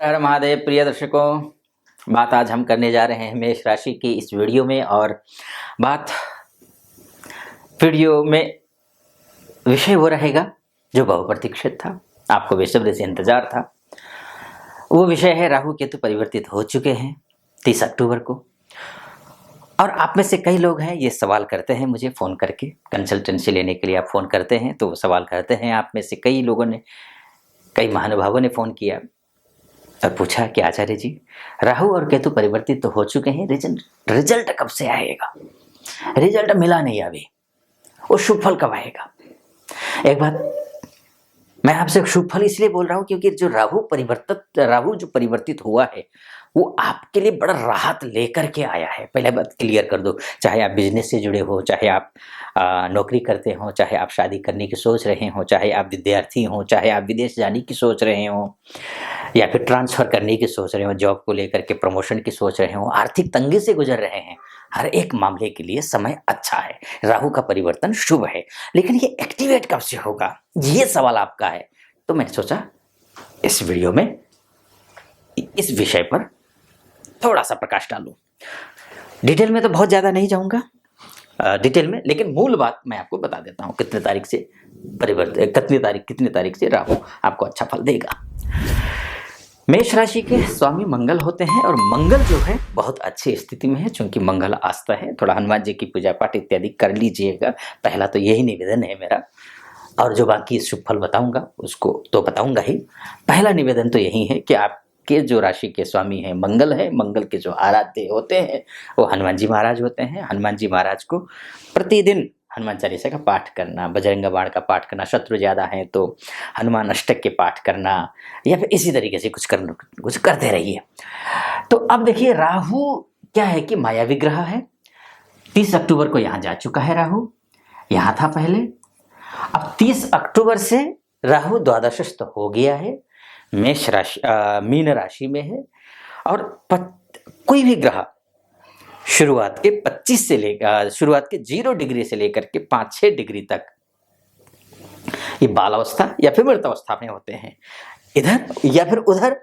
हर महादेव प्रिय दर्शकों, बात आज हम करने जा रहे हैं मेष राशि की इस वीडियो में। और बात वीडियो में विषय वो रहेगा जो बहुप्रतीक्षित था, आपको बेसब्री से इंतजार था। वो विषय है राहु केतु परिवर्तित हो चुके हैं 30 अक्टूबर को। और आप में से कई लोग हैं ये सवाल करते हैं मुझे फ़ोन करके, कंसल्टेंसी लेने के लिए आप फ़ोन करते हैं तो सवाल करते हैं। आप में से कई लोगों ने, कई महानुभावों ने फ़ोन किया और पूछा कि आचार्य जी, राहु और केतु परिवर्तित तो हो चुके हैं, रिजल्ट कब से आएगा? रिजल्ट मिला नहीं अभी, वो शुभ फल कब आएगा? एक बात मैं आपसे शुभ फल इसलिए बोल रहा हूं क्योंकि जो राहु जो परिवर्तित हुआ है वो आपके लिए बड़ा राहत लेकर के आया है। पहले बात क्लियर कर दो, चाहे आप बिजनेस से जुड़े हो, चाहे आप नौकरी करते हो, चाहे आप शादी करने की सोच रहे हो, चाहे आप विद्यार्थी हो, चाहे आप विदेश जाने की सोच रहे हो या फिर ट्रांसफर करने की सोच रहे हो, जॉब को लेकर के प्रमोशन की सोच रहे हो, आर्थिक तंगी से गुजर रहे हैं, हर एक मामले के लिए समय अच्छा है। राहु का परिवर्तन शुभ है, लेकिन ये एक्टिवेट कब से होगा, ये सवाल आपका है। तो मैंने सोचा इस वीडियो में इस विषय पर थोड़ा सा प्रकाश डालूं। डिटेल में तो बहुत ज़्यादा नहीं जाऊंगा डिटेल में, लेकिन मूल बात मैं आपको बता देता हूं कितने तारीख से राहु आपको अच्छा फल देगा। मेष राशि के स्वामी मंगल होते हैं और मंगल जो है बहुत अच्छी स्थिति में है। चूंकि मंगल आस्था है, थोड़ा हनुमान जी की पूजा पाठ इत्यादि कर लीजिएगा। पहला तो यही निवेदन है मेरा, और जो बाकी शुभ फल बताऊंगा उसको तो बताऊंगा ही। पहला निवेदन तो यही है कि आपके जो राशि के स्वामी हैं मंगल है, मंगल के जो आराध्य होते हैं वो हनुमान जी महाराज होते हैं। हनुमान जी महाराज को प्रतिदिन हनुमान चालीसा का पाठ करना, बजरंग बाण का पाठ करना, शत्रु ज़्यादा हैं तो हनुमान अष्टक के पाठ करना, या फिर इसी तरीके से कुछ करते रहिए। तो अब देखिए, राहु क्या है कि माया विग्रह है। 30 अक्टूबर को यहाँ जा चुका है राहु, यहाँ था पहले। अब 30 अक्टूबर से राहु द्वादशस्थ हो गया है, मीन राशि में है। और कोई भी ग्रह शुरुआत के 0 डिग्री से लेकर के 5-6 डिग्री तक ये बालावस्था या फिर मृतावस्था में होते हैं, इधर या फिर उधर।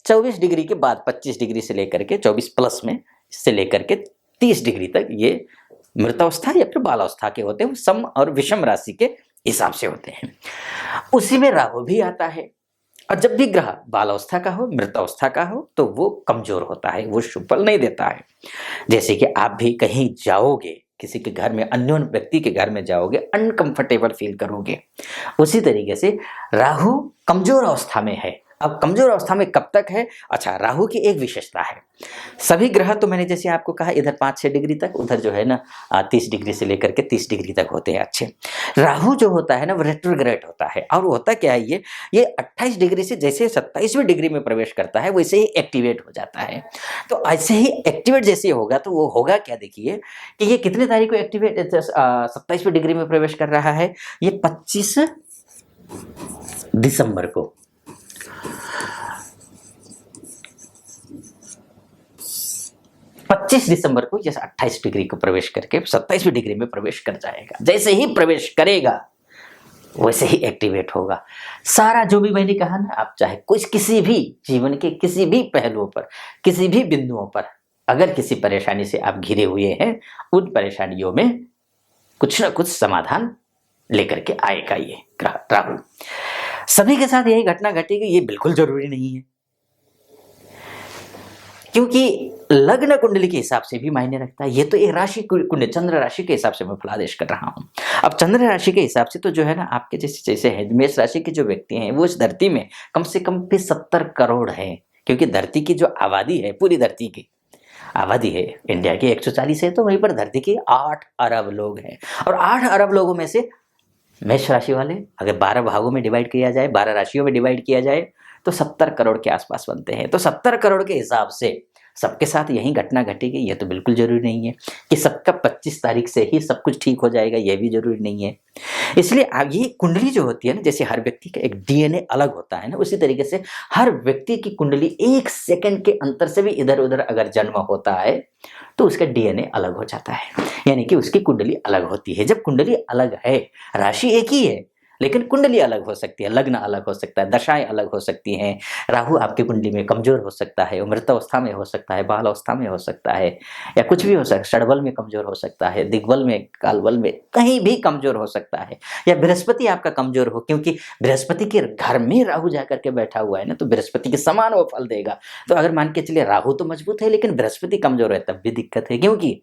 24 डिग्री के बाद 25 डिग्री से लेकर के 24 प्लस में से लेकर के 30 डिग्री तक ये मृतावस्था या फिर बालावस्था के होते हैं। सम और विषम राशि के हिसाब से होते हैं। उसी में राहु भी आता है। और जब भी ग्रह बालावस्था का हो, मृतावस्था का हो, तो वो कमजोर होता है, वो शुभ फल नहीं देता है। जैसे कि आप भी कहीं जाओगे, किसी के घर में, अन्योन व्यक्ति के घर में जाओगे, अनकंफर्टेबल फील करोगे। उसी तरीके से राहु कमजोर अवस्था में है। अब कमजोर अवस्था में कब तक है? अच्छा, राहु की एक विशेषता है, सभी ग्रह तो मैंने जैसे आपको कहा इधर 5-6 डिग्री तक, उधर जो है ना 30 डिग्री से लेकर के 30 डिग्री तक होते हैं अच्छे। राहु जो होता है ना वो रेट्रोग्रेड होता है। और होता क्या है, ये 28 डिग्री से जैसे 27वीं डिग्री में प्रवेश करता है वैसे ही एक्टिवेट हो जाता है। तो ऐसे ही एक्टिवेट जैसे होगा तो वो होगा क्या, देखिए कि ये कितने तारीख को एक्टिवेट 27वीं डिग्री में प्रवेश कर रहा है, ये 25 दिसंबर को। 25 दिसंबर को जैसे 28 डिग्री को प्रवेश करके 27वीं डिग्री में प्रवेश कर जाएगा। जैसे ही प्रवेश करेगा वैसे ही एक्टिवेट होगा। सारा जो भी मैंने कहा ना, आप चाहे किसी भी जीवन के किसी भी पहलुओं पर, किसी भी बिंदुओं पर अगर किसी परेशानी से आप घिरे हुए हैं, उन परेशानियों में कुछ ना कुछ समाधान लेकर के आएगा ये राहु। सभी के साथ यही घटना घटेगी ये बिल्कुल जरूरी नहीं है, क्योंकि लग्न कुंडली के हिसाब से भी मायने रखता है। ये तो एक राशि कुंडली, चंद्र राशि के हिसाब से मैं फलादेश कर रहा हूँ। अब चंद्र राशि के हिसाब से तो जो है ना, आपके जैसे है मेष राशि के जो व्यक्ति हैं वो इस धरती में कम से कम भी 70 करोड़ है। क्योंकि धरती की जो आबादी है, पूरी धरती की आबादी है इंडिया की 140 है, तो वहीं पर धरती की 8 अरब लोग हैं। और 8 अरब लोगों में से मेष राशि वाले अगर 12 भागों में डिवाइड किया जाए, 12 राशियों में डिवाइड किया जाए तो 70 करोड़ के आसपास बनते हैं। तो 70 करोड़ के हिसाब से सबके साथ यही घटना घटेगी ये तो बिल्कुल जरूरी नहीं है कि सबका 25 तारीख से ही सब कुछ ठीक हो जाएगा, ये भी जरूरी नहीं है। इसलिए ये कुंडली जो होती है ना, जैसे हर व्यक्ति का एक डीएनए अलग होता है ना, उसी तरीके से हर व्यक्ति की कुंडली 1 सेकंड के अंतर से भी इधर उधर अगर जन्म होता है तो उसका डीएनए अलग हो जाता है, यानी कि उसकी कुंडली अलग होती है। जब कुंडली अलग है, राशि एक ही है, लेकिन कुंडली अलग हो सकती है, लग्न अलग हो सकता है, दशाएं अलग हो सकती हैं। राहु आपकी कुंडली में कमजोर हो सकता है, मृतावस्था में हो सकता है, बाल अवस्था में हो सकता है, या कुछ भी हो सकता है, षडबल में कमजोर हो सकता है, दिग्बल में, कालबल में, कहीं भी कमजोर हो सकता है। या बृहस्पति आपका कमजोर हो, क्योंकि बृहस्पति के घर में राहु जाकर के बैठा हुआ है ना, तो बृहस्पति के समान वो फल देगा। तो अगर मान के चलिए राहु तो मजबूत है लेकिन बृहस्पति कमजोर है, तब भी दिक्कत है, क्योंकि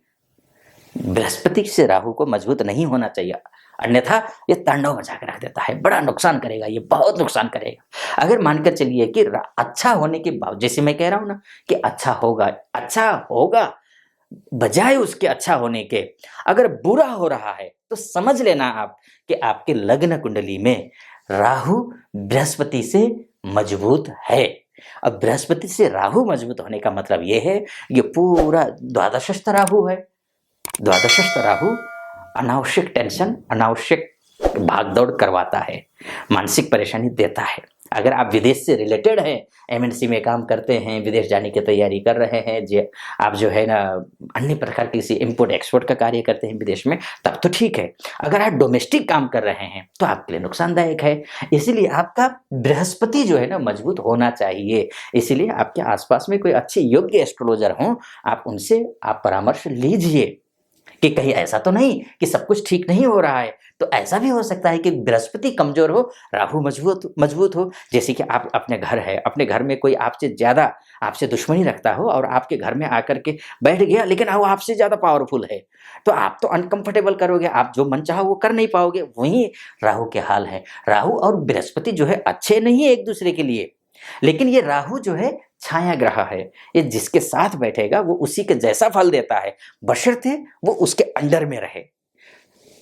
बृहस्पति से राहु को मजबूत नहीं होना चाहिए, अन्यथा ये तांडव मचा के रख देता है, बड़ा नुकसान करेगा, ये बहुत नुकसान करेगा। अगर मानकर चलिए कि अच्छा होने के बाद, जैसे मैं कह रहा हूं ना कि अच्छा होगा, बजाय उसके अच्छा होने के अगर बुरा हो रहा है, तो समझ लेना आप कि आपके लग्न कुंडली में राहु बृहस्पति से मजबूत है। अब बृहस्पति से राहु मजबूत होने का मतलब यह है, ये पूरा द्वादशस्थ राहु है। द्वादशस्थ राहु अनावश्यक टेंशन, अनावश्यक भागदौड़ करवाता है, मानसिक परेशानी देता है। अगर आप विदेश से रिलेटेड हैं, एमएनसी में काम करते हैं, विदेश जाने की तैयारी कर रहे हैं, आप जो है ना अन्य प्रकार की इम्पोर्ट एक्सपोर्ट का कार्य करते हैं विदेश में, तब तो ठीक है। अगर आप डोमेस्टिक काम कर रहे हैं तो आपके लिए नुकसानदायक है। इसीलिए आपका बृहस्पति जो है ना मजबूत होना चाहिए। इसीलिए आपके आसपास में कोई अच्छे योग्य एस्ट्रोलॉजर हों, आप उनसे आप परामर्श लीजिए कि कहीं ऐसा तो नहीं कि सब कुछ ठीक नहीं हो रहा है। तो ऐसा भी हो सकता है कि बृहस्पति कमजोर हो, राहु मजबूत हो। जैसे कि आप अपने घर है, अपने घर में कोई आपसे ज्यादा आपसे दुश्मनी रखता हो और आपके घर में आकर के बैठ गया, लेकिन वो आपसे ज्यादा पावरफुल है, तो आप तो अनकंफर्टेबल करोगे, आप जो मन चाहो वो कर नहीं पाओगे। वहीं राहु के हाल है। राहु और बृहस्पति जो है अच्छे नहीं है एक दूसरे के लिए, लेकिन ये राहु जो है छाया ग्रह है, ये जिसके साथ बैठेगा वो उसी के जैसा फल देता है, बशर्ते वो उसके अंडर में रहे।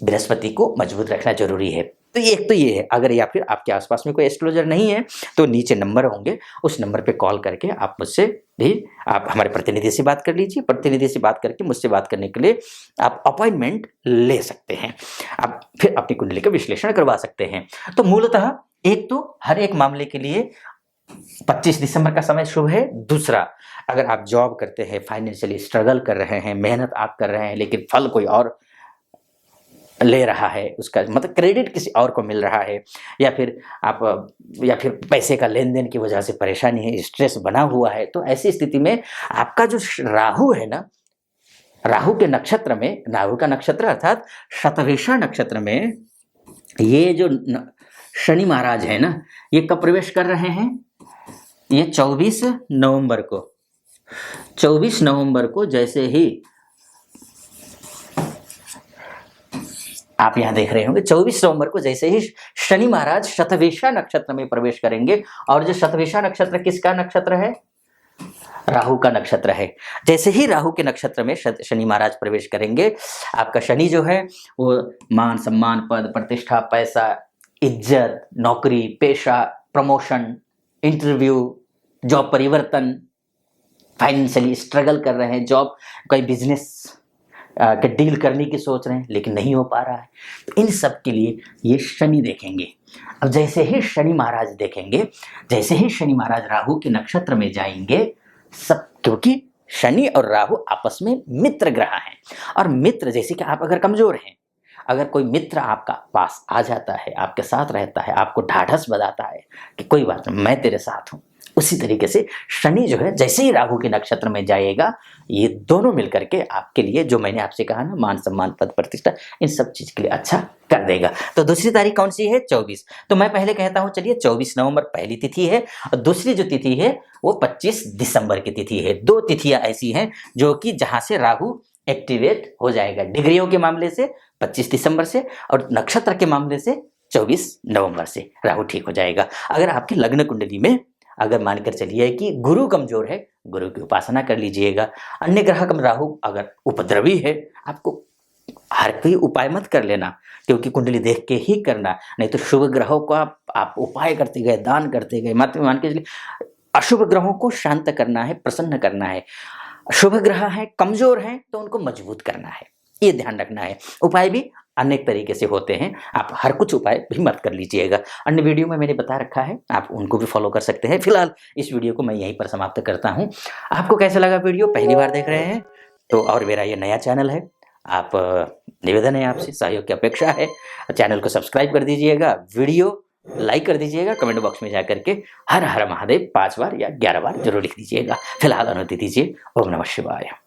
बृहस्पति को मजबूत रखना जरूरी है। तो ये है। अगर या फिर आपके आसपास में कोई एस्ट्रोलॉजर नहीं है तो नीचे नंबर होंगे, उस नंबर पे कॉल करके आप मुझसे भी, आप हमारे प्रतिनिधि से बात कर लीजिए। प्रतिनिधि से बात करके मुझसे बात करने के लिए आप अपॉइंटमेंट ले सकते हैं, आप फिर अपनी कुंडली का विश्लेषण करवा सकते हैं। तो मूलतः एक तो हर एक मामले के लिए 25 दिसंबर का समय शुभ है। दूसरा, अगर आप जॉब करते हैं, फाइनेंशियली स्ट्रगल कर रहे हैं, मेहनत आप कर रहे हैं, लेकिन फल कोई और ले रहा है, उसका मतलब क्रेडिट किसी और को मिल रहा है, या फिर पैसे का लेन देन की वजह से परेशानी है, स्ट्रेस बना हुआ है, तो ऐसी स्थिति में आपका जो राहु है ना, राहु के नक्षत्र में, राहु का नक्षत्र अर्थात शतभिषा नक्षत्र में ये जो शनि महाराज है ना, ये कब प्रवेश कर रहे हैं? ये 24 नवंबर को, 24 नवंबर को जैसे ही आप यहां देख रहे होंगे, 24 नवंबर को जैसे ही शनि महाराज शतभिषा नक्षत्र में प्रवेश करेंगे। और जो शतभिषा नक्षत्र किसका नक्षत्र है? राहु का नक्षत्र है। जैसे ही राहु के नक्षत्र में शनि महाराज प्रवेश करेंगे, आपका शनि जो है वो मान सम्मान, पद प्रतिष्ठा, पैसा, इज्जत, नौकरी, पेशा, प्रमोशन, इंटरव्यू, जॉब परिवर्तन, फाइनेंशियली स्ट्रगल कर रहे हैं, जॉब कोई बिजनेस का डील करने की सोच रहे हैं लेकिन नहीं हो पा रहा है, तो इन सब के लिए ये शनि देखेंगे। अब जैसे ही शनि महाराज देखेंगे, जैसे ही शनि महाराज राहु के नक्षत्र में जाएंगे, सब, क्योंकि शनि और राहु आपस में मित्र ग्रह हैं। और मित्र, जैसे कि आप अगर कमजोर हैं, अगर कोई मित्र आपका पास आ जाता है, आपके साथ रहता है, आपको ढाढ़स बधाता है कि कोई बात नहीं, मैं तेरे साथ हूं, उसी तरीके से शनि जो है जैसे ही राहु के नक्षत्र में जाएगा, ये दोनों मिलकर के आपके लिए, जो मैंने आपसे कहा ना, मान सम्मान, पद प्रतिष्ठा, इन सब चीज के लिए अच्छा कर देगा। तो दूसरी तारीख कौन सी है? 24। तो मैं पहले कहता हूं, चलिए 24 नवंबर पहली तिथि है, और दूसरी जो तिथि है वो 25 दिसंबर की तिथि है। दो तिथियां ऐसी हैं जो कि जहां से राहु एक्टिवेट हो जाएगा, डिग्रियों के मामले से 25 दिसंबर से, और नक्षत्र के मामले से 24 नवंबर से राहु ठीक हो जाएगा। अगर आपकी लग्न कुंडली में, अगर मानकर चलिए कि गुरु कमजोर है, गुरु की उपासना कर लीजिएगा। अन्य ग्रह कम, राहु अगर उपद्रवी है, आपको हर कोई उपाय मत कर लेना, क्योंकि कुंडली देख के ही करना, नहीं तो शुभ ग्रहों को आप उपाय करते गए, दान करते गए, मत मान के चलिए अशुभ ग्रहों को शांत करना है, प्रसन्न करना है। शुभ ग्रह है, कमजोर हैं, तो उनको मजबूत करना है, ये ध्यान रखना है। उपाय भी अनेक तरीके से होते हैं, आप हर कुछ उपाय भी मत कर लीजिएगा। अन्य वीडियो में मैंने बता रखा है, आप उनको भी फॉलो कर सकते हैं। फिलहाल इस वीडियो को मैं यहीं पर समाप्त करता हूं। आपको कैसा लगा वीडियो? पहली बार देख रहे हैं तो, और मेरा ये नया चैनल है, आप निवेदन है आपसे, सहयोग की अपेक्षा है। चैनल को सब्सक्राइब कर दीजिएगा, वीडियो लाइक कर दीजिएगा, कमेंट बॉक्स में जा करके हर हर महादेव 5 बार या 11 बार जरूर लिख दीजिएगा। फिलहाल अनुमति दीजिए। ओम नमः शिवाय।